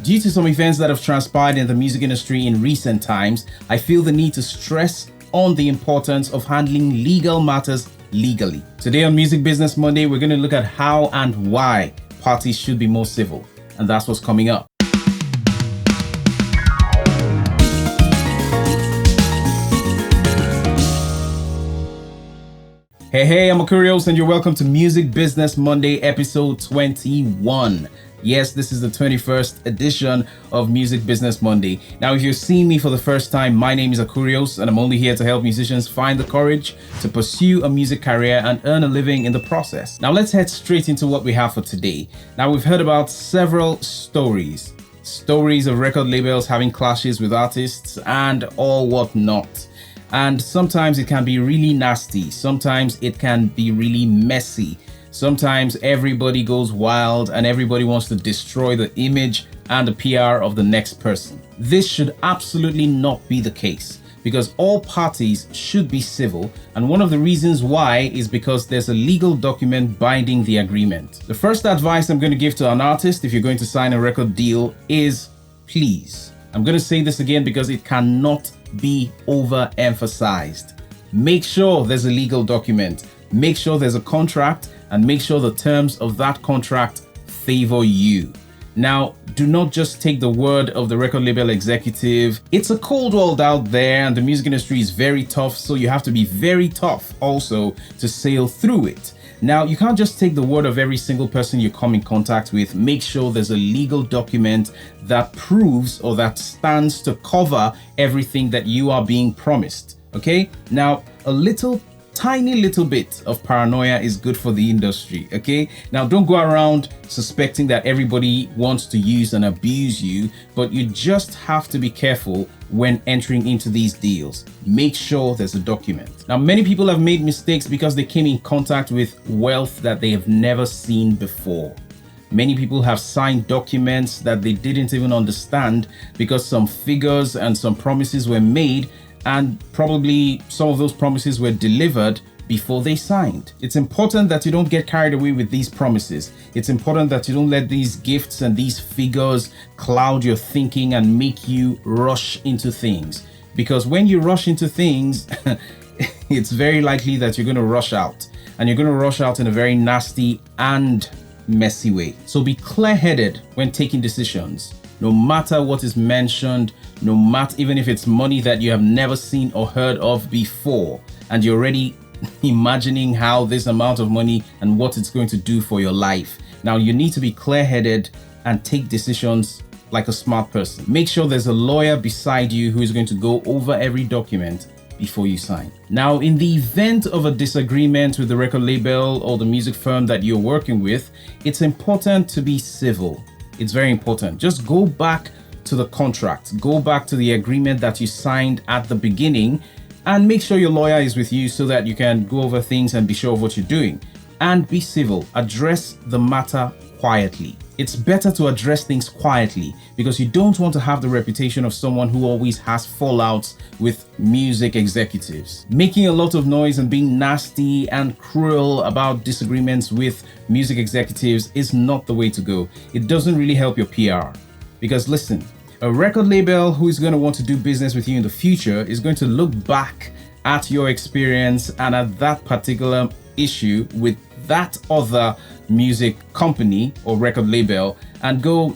Due to some events that have transpired in the music industry in recent times, I feel the need to stress on the importance of handling legal matters legally. Today on Music Business Monday, we're going to look at how and why parties should be more civil. And that's what's coming up. Hey, I'm Akurios and you're welcome to Music Business Monday episode 21. Yes, this is the 21st edition of Music Business Monday. Now, if you're seeing me for the first time, my name is Akurios and I'm only here to help musicians find the courage to pursue a music career and earn a living in the process. Now, let's head straight into what we have for today. Now, we've heard about several stories of record labels having clashes with artists and all whatnot. And sometimes it can be really nasty. Sometimes it can be really messy. Sometimes everybody goes wild and everybody wants to destroy the image and the PR of the next person. This should absolutely not be the case because all parties should be civil. And one of the reasons why is because there's a legal document binding the agreement. The first advice I'm going to give to an artist if you're going to sign a record deal is please. I'm going to say this again because it cannot be overemphasized. Make sure there's a legal document, make sure there's a contract, and make sure the terms of that contract favor you. Now, do not just take the word of the record label executive. It's a cold world out there and the music industry is very tough, so you have to be very tough also to sail through it. Now, you can't just take the word of every single person you come in contact with. Make sure there's a legal document that proves or that stands to cover everything that you are being promised. Okay? Now, tiny little bit of paranoia is good for the industry. Okay? Now, don't go around suspecting that everybody wants to use and abuse you, but you just have to be careful when entering into these deals. Make sure there's a document. Now, many people have made mistakes because they came in contact with wealth that they have never seen before. Many people have signed documents that they didn't even understand because some figures and some promises were made, and probably some of those promises were delivered before they signed. It's important that you don't get carried away with these promises. It's important that you don't let these gifts and these figures cloud your thinking and make you rush into things. Because when you rush into things, it's very likely that you're going to rush out. And you're going to rush out in a very nasty and messy way. So be clear-headed when taking decisions. No matter what is mentioned, no matter even if it's money that you have never seen or heard of before, and you're already imagining how this amount of money and what it's going to do for your life. Now, you need to be clear-headed and take decisions like a smart person. Make sure there's a lawyer beside you who is going to go over every document before you sign. Now, in the event of a disagreement with the record label or the music firm that you're working with, it's important to be civil. It's very important. Just go back to the contract, go back to the agreement that you signed at the beginning, and make sure your lawyer is with you so that you can go over things and be sure of what you're doing. And be civil. Address the matter quietly. It's better to address things quietly because you don't want to have the reputation of someone who always has fallouts with music executives. Making a lot of noise and being nasty and cruel about disagreements with music executives is not the way to go. It doesn't really help your PR. Because listen, a record label who is going to want to do business with you in the future is going to look back at your experience and at that particular issue with that other music company or record label and go,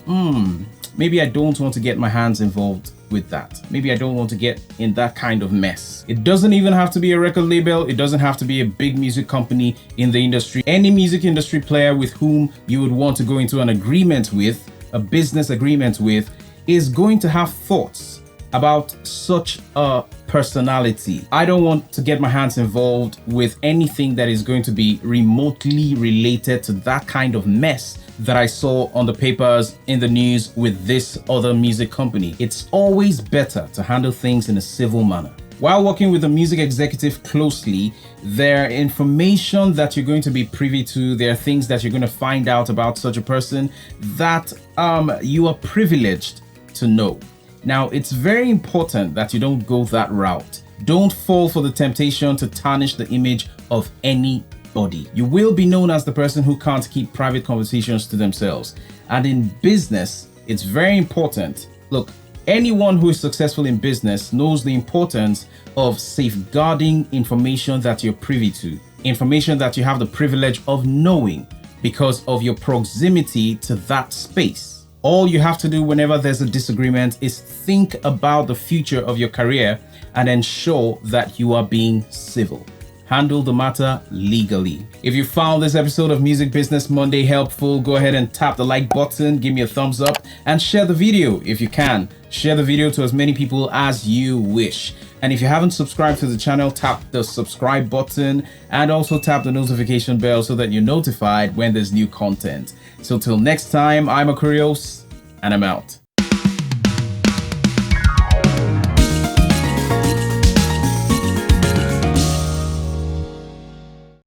maybe I don't want to get my hands involved with that. Maybe I don't want to get in that kind of mess. It doesn't even have to be a record label. It doesn't have to be a big music company in the industry. Any music industry player with whom you would want to go into an agreement with, a business agreement with, is going to have thoughts about such a personality. I don't want to get my hands involved with anything that is going to be remotely related to that kind of mess that I saw on the papers, in the news with this other music company. It's always better to handle things in a civil manner. While working with a music executive closely, there are information that you're going to be privy to. There are things that you're going to find out about such a person that you are privileged to know. Now, it's very important that you don't go that route. Don't fall for the temptation to tarnish the image of anybody. You will be known as the person who can't keep private conversations to themselves. And in business, It's very important. Look, anyone who is successful in business knows the importance of safeguarding information that you're privy to, information that you have the privilege of knowing because of your proximity to that space. All you have to do whenever there's a disagreement is think about the future of your career and ensure that you are being civil. Handle the matter legally. If you found this episode of Music Business Monday helpful, go ahead and tap the like button, give me a thumbs up, and share the video if you can. Share the video to as many people as you wish. And if you haven't subscribed to the channel, tap the subscribe button and also tap the notification bell so that you're notified when there's new content. So till next time, I'm Akurios and I'm out.